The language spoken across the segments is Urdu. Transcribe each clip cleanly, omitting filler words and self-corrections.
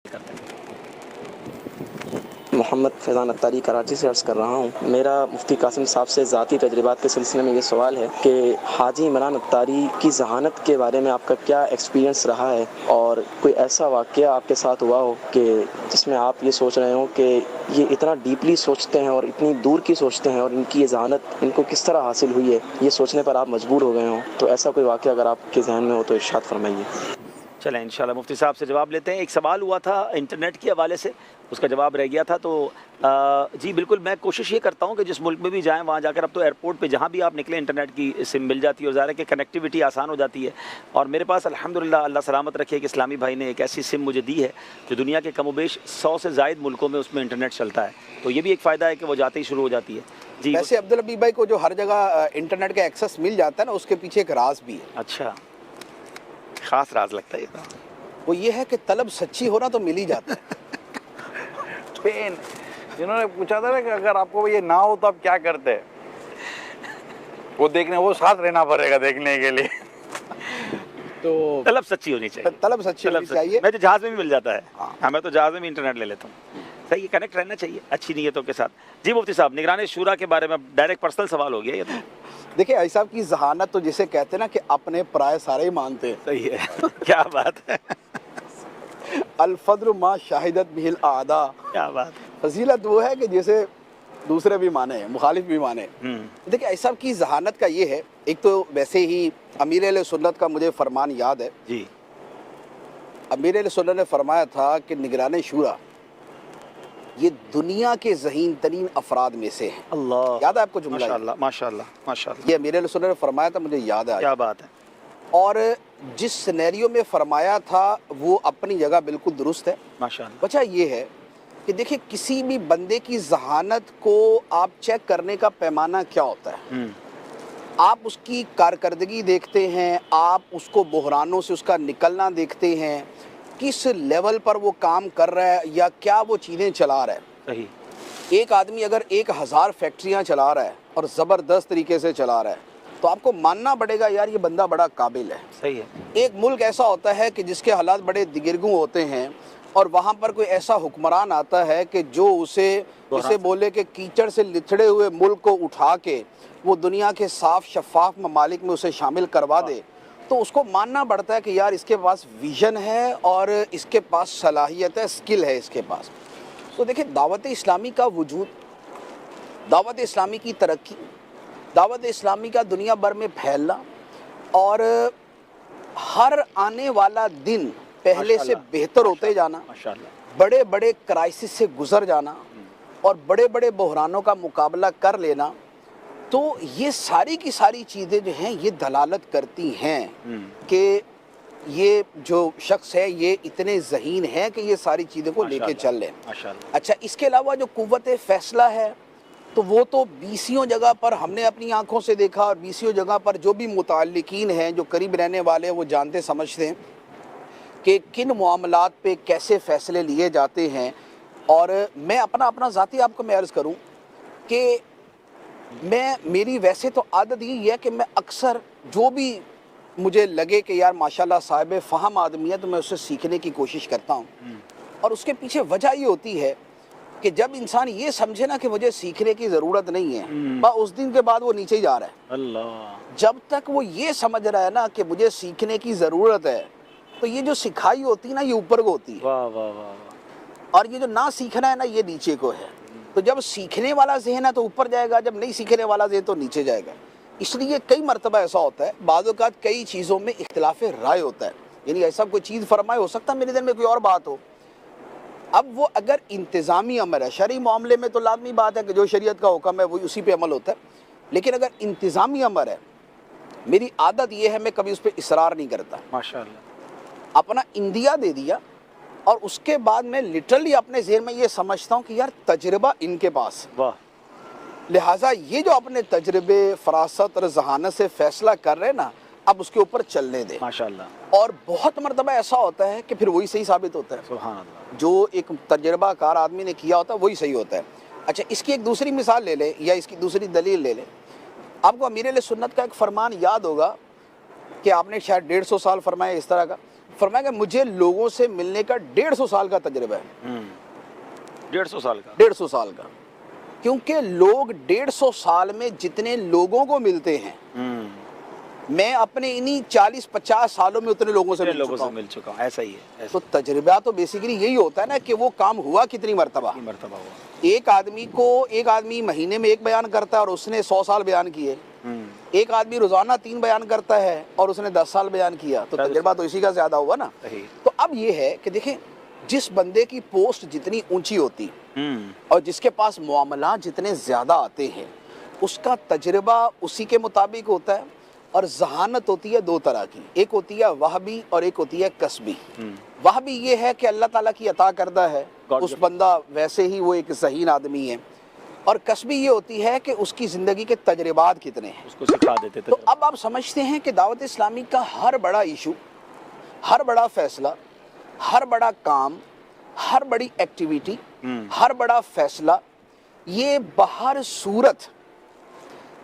کرتے ہیں۔ محمد فیضان اتاری کراچی سے عرض کر رہا ہوں۔ میرا مفتی قاسم صاحب سے ذاتی تجربات کے سلسلے میں یہ سوال ہے کہ حاجی عمران اتاری کی ذہانت کے بارے میں آپ کا کیا ایکسپیرینس رہا ہے، اور کوئی ایسا واقعہ آپ کے ساتھ ہوا ہو کہ جس میں آپ یہ سوچ رہے ہوں کہ یہ اتنا ڈیپلی سوچتے ہیں اور اتنی دور کی سوچتے ہیں، اور ان کی یہ ذہانت ان کو کس طرح حاصل ہوئی ہے، یہ سوچنے پر آپ مجبور ہو گئے ہوں؟ تو ایسا کوئی واقعہ اگر آپ کے ذہن میں ہو تو ارشاد فرمائیے۔ چلیں انشاءاللہ مفتی صاحب سے جواب لیتے ہیں۔ ایک سوال ہوا تھا انٹرنیٹ کے حوالے سے، اس کا جواب رہ گیا تھا، تو جی بالکل میں کوشش یہ کرتا ہوں کہ جس ملک میں بھی جائیں وہاں جا کر، اب تو ایئرپورٹ پہ جہاں بھی آپ نکلیں انٹرنیٹ کی سم مل جاتی ہے، اور ظاہر ہے کہ کنیکٹیوٹی آسان ہو جاتی ہے، اور میرے پاس الحمدللہ اللہ سلامت رکھے کہ اسلامی بھائی نے ایک ایسی سم مجھے دی ہے جو دنیا کے کم و بیش 100 سے زائد ملکوں میں اس میں انٹرنیٹ چلتا ہے، تو یہ بھی ایک فائدہ ہے کہ وہ جاتے ہی شروع ہو جاتی ہے۔ جی ویسے عبدالحبیب بھائی کو جو ہر جگہ انٹرنیٹ کا ایکسس مل جاتا ہے نا، اس کے پیچھے ایک راز بھی ہے۔ اچھا، خاص راز لگتا ہے یہ۔ وہ یہ ہے کہ طلب سچی ہو نا تو مل ہی جاتا ہے۔ پین جنہوں نے پوچھا تھا نا کہ اگر آپ کو یہ نہ ہو تو آپ کیا کرتے، وہ دیکھنے، وہ ساتھ رہنا پڑے گا دیکھنے کے لیے۔ تو طلب سچی ہونی چاہیے، طلب سچی ہونی چاہیے۔ میں تو جہاز میں بھی مل جاتا ہے، ہاں میں تو جہاز میں بھی انٹرنیٹ لے لیتا ہوں۔ صحیح ہے، کنیکٹ رہنا چاہیے اچھی نیتوں کے ساتھ۔ جی مفتی صاحب، نگران شورا کے بارے میں ڈائریکٹ پرسنل سوال ہو گیا یہ تو۔ دیکھیں علی صاحب کی ذہانت تو جسے کہتے ہیں نا کہ اپنے پرائے سارے ہی مانتے ہیں۔ صحیح ہے، کیا بات ہے، الفضل ما شاہدت بہ الاعداء، کیا بات ہے۔ فضیلت وہ ہے کہ جسے دوسرے بھی مانے، مخالف بھی مانے۔ دیکھیں علی صاحب کی ذہانت کا یہ ہے، ایک تو ویسے ہی امیر اہل سنت کا مجھے فرمان یاد ہے۔ جی امیر اہل سنت نے فرمایا تھا کہ نگران شورا یہ دنیا کے ذہین ترین افراد میں سے ہیں۔ اللہ، یاد ہے آپ کو جملہ؟ ماشاءاللہ ماشاءاللہ ماشاءاللہ، یہ امیر اہل سنت نے فرمایا تھا، مجھے یاد ہے۔ کیا بات ہے۔ اور جس سینیریو میں فرمایا تھا وہ اپنی جگہ بالکل درست ہے۔ ماشاءاللہ، وجہ یہ ہے کہ دیکھیں کسی بھی بندے کی ذہانت کو آپ چیک کرنے کا پیمانہ کیا ہوتا ہے؟ آپ اس کی کارکردگی دیکھتے ہیں، آپ اس کو بحرانوں سے اس کا نکلنا دیکھتے ہیں، کس لیول پر وہ کام کر رہا ہے یا کیا وہ چیزیں چلا رہا ہے۔ صحیح، ایک آدمی اگر 1000 فیکٹریاں چلا رہا ہے اور زبردست طریقے سے چلا رہا ہے تو آپ کو ماننا پڑے گا یار یہ بندہ بڑا قابل ہے۔ صحیح ہے، ایک ملک ایسا ہوتا ہے کہ جس کے حالات بڑے دگرگوں ہوتے ہیں، اور وہاں پر کوئی ایسا حکمران آتا ہے کہ جو اسے بولے کہ کیچڑ سے لتھڑے ہوئے ملک کو اٹھا کے وہ دنیا کے صاف شفاف ممالک میں اسے شامل کروا دے، تو اس کو ماننا پڑتا ہے کہ یار اس کے پاس ویژن ہے اور اس کے پاس صلاحیت ہے، سکل ہے اس کے پاس۔ تو دیکھیں دعوت اسلامی کا وجود، دعوت اسلامی کی ترقی، دعوت اسلامی کا دنیا بھر میں پھیلنا، اور ہر آنے والا دن پہلے سے بہتر ہوتے جانا، ماشاءاللہ، بڑے بڑے کرائسس سے گزر جانا اور بڑے بڑے بحرانوں کا مقابلہ کر لینا، تو یہ ساری کی ساری چیزیں جو ہیں یہ دلالت کرتی ہیں کہ یہ جو شخص ہے یہ اتنے ذہین ہے کہ یہ ساری چیزوں کو لے کے چل لیں۔ ماشاءاللہ، اچھا، اس کے علاوہ جو قوت فیصلہ ہے تو وہ تو بیسیوں جگہ پر ہم نے اپنی آنکھوں سے دیکھا، اور بیسیوں جگہ پر جو بھی متعلقین ہیں، جو قریب رہنے والے ہیں، وہ جانتے سمجھتے ہیں کہ کن معاملات پہ کیسے فیصلے لیے جاتے ہیں۔ اور میں اپنا ذاتی آپ کو میں عرض کروں کہ میری ویسے تو عادت یہی ہے کہ میں اکثر جو بھی مجھے لگے کہ یار ماشاءاللہ صاحب فہم آدمی ہے تو میں اس سے سیکھنے کی کوشش کرتا ہوں، اور اس کے پیچھے وجہ یہ ہوتی ہے کہ جب انسان یہ سمجھے نا کہ مجھے سیکھنے کی ضرورت نہیں ہے، اس دن کے بعد وہ نیچے ہی جا رہا ہے۔ اللہ، جب تک وہ یہ سمجھ رہا ہے نا کہ مجھے سیکھنے کی ضرورت ہے، تو یہ جو سکھائی ہوتی ہے نا یہ اوپر کو ہوتی ہے، واہ واہ واہ، اور یہ جو نہ سیکھنا ہے نا یہ نیچے کو ہے۔ تو جب سیکھنے والا ذہن ہے تو اوپر جائے گا، جب نہیں سیکھنے والا ذہن تو نیچے جائے گا۔ اس لیے کئی مرتبہ ایسا ہوتا ہے، بعض اوقات کئی چیزوں میں اختلاف رائے ہوتا ہے، یعنی ایسا کوئی چیز فرمائے، ہو سکتا ہے میرے دل میں کوئی اور بات ہو۔ اب وہ اگر انتظامی امر ہے، شرعی معاملے میں تو لازمی بات ہے کہ جو شریعت کا حکم ہے وہ اسی پہ عمل ہوتا ہے، لیکن اگر انتظامی امر ہے، میری عادت یہ ہے میں کبھی اس پہ اصرار نہیں کرتا، ماشاءاللہ، اپنا اندیا دے دیا، اور اس کے بعد میں لٹرلی اپنے ذہن میں یہ سمجھتا ہوں کہ یار تجربہ ان کے پاس، واہ، لہٰذا یہ جو اپنے تجربے، فراست اور ذہانت سے فیصلہ کر رہے نا، اب اس کے اوپر چلنے دیں۔ ماشاءاللہ، اور بہت مرتبہ ایسا ہوتا ہے کہ پھر وہی صحیح ثابت ہوتا ہے، سبحان اللہ، جو ایک تجربہ کار آدمی نے کیا ہوتا ہے وہی صحیح ہوتا ہے۔ اچھا، اس کی ایک دوسری مثال لے لیں یا اس کی دوسری دلیل لے لیں۔ آپ کو امیر اہل سنت کا ایک فرمان یاد ہوگا کہ آپ نے شاید 150 سال فرمایا اس طرح کا، فرمایا کہ مجھے لوگوں سے ملنے کا 150 سال کا تجربہ ہے. 150 سال کا. 150 سال کا. کیونکہ لوگ 150 سال میں جتنے لوگوں کو ملتے ہیں, میں اپنے انہی 40-50 سالوں میں اتنے لوگوں سے مل چکا ہوں. ایسا ہی ہے. تو تجربہ تو بیسیکلی یہی ہوتا ہے نا کہ وہ کام ہوا کتنی مرتبہ. ہوا. ایک آدمی مہینے میں 1 بیان کرتا ہے اور اس نے 100 سال بیان کیے. ایک آدمی روزانہ 3 بیان کرتا ہے اور اس نے 10 سال بیان کیا. تو تجربہ تو اسی کا زیادہ ہوا نا. تو اب یہ ہے کہ دیکھیں, جس بندے کی پوسٹ جتنی اونچی ہوتی اور جس کے پاس معاملات جتنے زیادہ آتے ہیں, اس کا تجربہ اسی کے مطابق ہوتا ہے. اور ذہانت ہوتی ہے 2 طرح کی, ایک ہوتی ہے وہبی اور ایک ہوتی ہے کسبی. وہبی یہ ہے کہ اللہ تعالیٰ کی عطا کردہ ہے, اس بندہ ویسے ہی وہ ایک ذہین آدمی ہے. اور کسبی یہ ہوتی ہے کہ اس کی زندگی کے تجربات کتنے ہیں, اس کو سکھا دیتے تھے. تو اب آپ سمجھتے ہیں کہ دعوت اسلامی کا ہر بڑا ایشو, ہر بڑا فیصلہ, ہر بڑا کام, ہر بڑی ایکٹیویٹی, ہر بڑا فیصلہ, یہ بہر صورت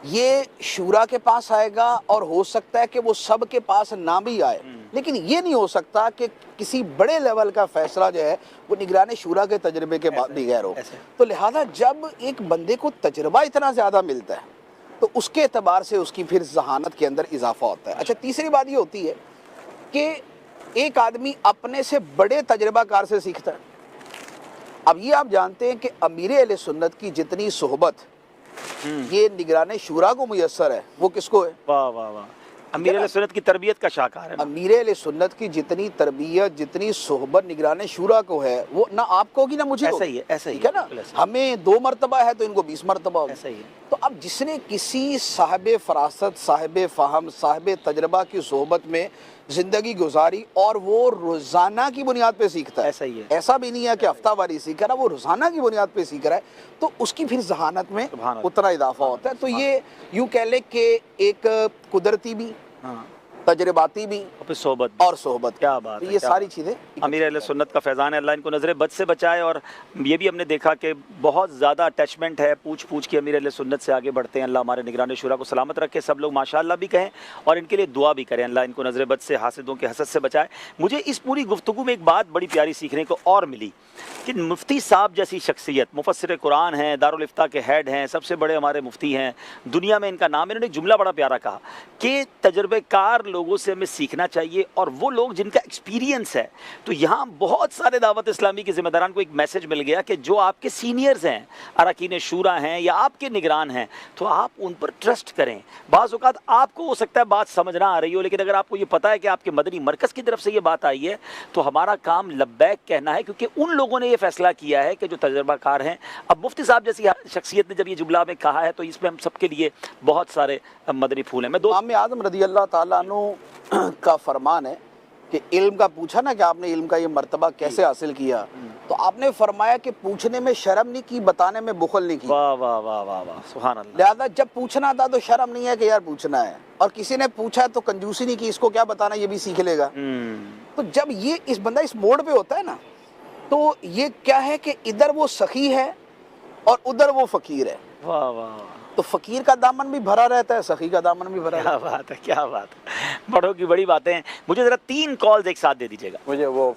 یہ شورا کے پاس آئے گا, اور ہو سکتا ہے کہ وہ سب کے پاس نہ بھی آئے, لیکن یہ نہیں ہو سکتا کہ کسی بڑے لیول کا فیصلہ جو ہے وہ نگران شورا کے تجربے کے بعد بغیر ہو. تو لہذا جب ایک بندے کو تجربہ اتنا زیادہ ملتا ہے تو اس کے اعتبار سے اس کی پھر ذہانت کے اندر اضافہ ہوتا ہے. اچھا, تیسری بات یہ ہوتی ہے کہ ایک آدمی اپنے سے بڑے تجربہ کار سے سیکھتا ہے. اب یہ آپ جانتے ہیں کہ امیر اہل سنت کی جتنی صحبت یہ نگران شورا کو میسر ہے, وہ کس کو ہے؟ واہ واہ واہ, امیر اہل سنت کی تربیت کا شاہکار ہے. امیر اہل سنت کی جتنی تربیت, جتنی صحبت نگران شورا کو ہے, وہ نہ آپ کو ہوگی نہ مجھے. ایسا ہی ہے, ایسا ہی ہے نا. ہمیں 2 مرتبہ ہے تو ان کو 20 مرتبہ ہوگی. ایسا ہی ہے. تو اب جس نے کسی صاحب فراست, صاحب فہم, صاحب تجربہ کی صحبت میں زندگی گزاری اور وہ روزانہ کی بنیاد پہ سیکھتا ہے, ایسا ہی ہے. ایسا بھی نہیں ہے کہ ہفتہ واری سیکھ رہا, وہ روزانہ کی بنیاد پہ سیکھ رہا ہے, تو اس کی پھر ذہانت میں اتنا اضافہ ہوتا ہے. تو یہ یوں کہہ لیں کہ ایک قدرتی بھی, تجرباتی بھی اور صحبت. کیا بات ہے, یہ ساری چیزیں امیر اہل سنت کا فیضان ہے, اللہ ان کو نظر بد سے بچائے. اور یہ بھی ہم نے دیکھا کہ بہت زیادہ اٹیچمنٹ ہے, پوچھ کے امیر اہل سنت سے آگے بڑھتے ہیں. اللہ ہمارے نگران شورا کو سلامت رکھے, سب لوگ ماشاءاللہ بھی کہیں اور ان کے لیے دعا بھی کریں, اللہ ان کو نظر بد سے, حاسدوں کے حسد سے بچائے. مجھے اس پوری گفتگو میں ایک بات بڑی پیاری سیکھنے کو اور ملی کہ مفتی صاحب جیسی شخصیت, مفسر قرآن ہیں, دارالفتاء کے ہیڈ ہیں, سب سے بڑے ہمارے مفتی ہیں دنیا میں, ان کا نام ہے. انہوں نے ایک جملہ بڑا پیارا کہا کہ تجربہ کار لوگوں سے ہمیں سیکھنا چاہیے, اور وہ لوگ جن کا ایکسپیرینس ہے. تو یہاں بہت سارے دعوت اسلامی کے ذمہ داران کو ایک میسج مل گیا کہ جو آپ کے سینئرز ہیں, اراکین شورا ہیں یا آپ کے نگران ہیں, تو آپ ان پر ٹرسٹ کریں. بعض اوقات آپ کو ہو سکتا ہے بات سمجھ نہ آ رہی ہو, لیکن اگر آپ کو یہ پتا ہے کہ آپ کے مدنی مرکز کی طرف سے یہ بات آئی ہے, تو ہمارا کام لبیک کہنا ہے, کیونکہ ان لوگوں نے یہ فیصلہ کیا ہے کہ جو تجربہ کار ہیں. اب مفتی صاحب جیسی شخصیت نے جب یہ جملہ میں کہا ہے, تو اس میں ہم سب کے لیے بہت سارے مدنی پھول ہیں. میں امام اعظم رضی اللہ تعالیٰ عنہ کا فرمان ہے کہ علم کا پوچھا نا کہ آپ نے علم کا یہ مرتبہ کیسے حاصل کیا, تو آپ نے فرمایا کہ پوچھنے میں شرم نہیں کی, بتانے میں بخل نہیں کی. واہ واہ واہ واہ واہ, سبحان اللہ. لہذا جب پوچھنا تھا تو شرم نہیں ہے کہ یار پوچھنا ہے, اور کسی نے پوچھا تو کنجوسی نہیں کی, اس کو کیا بتانا, یہ بھی سیکھ لے گا. تو جب یہ اس بندہ اس موڑ پہ ہوتا ہے نا, تو یہ کیا ہے کہ ادھر وہ سخی ہے اور ادھر وہ فقیر ہے. واہ واہ, تو فقیر کا دامن بھی بھرا رہتا ہے, سخی کا دامن بھی بھرا رہتا ہے. کیا بات ہے, کیا بات ہے, بڑوں کی بڑی باتیں ہیں. مجھے ذرا 3 کالز ایک ساتھ دے دیجیے گا. مجھے وہ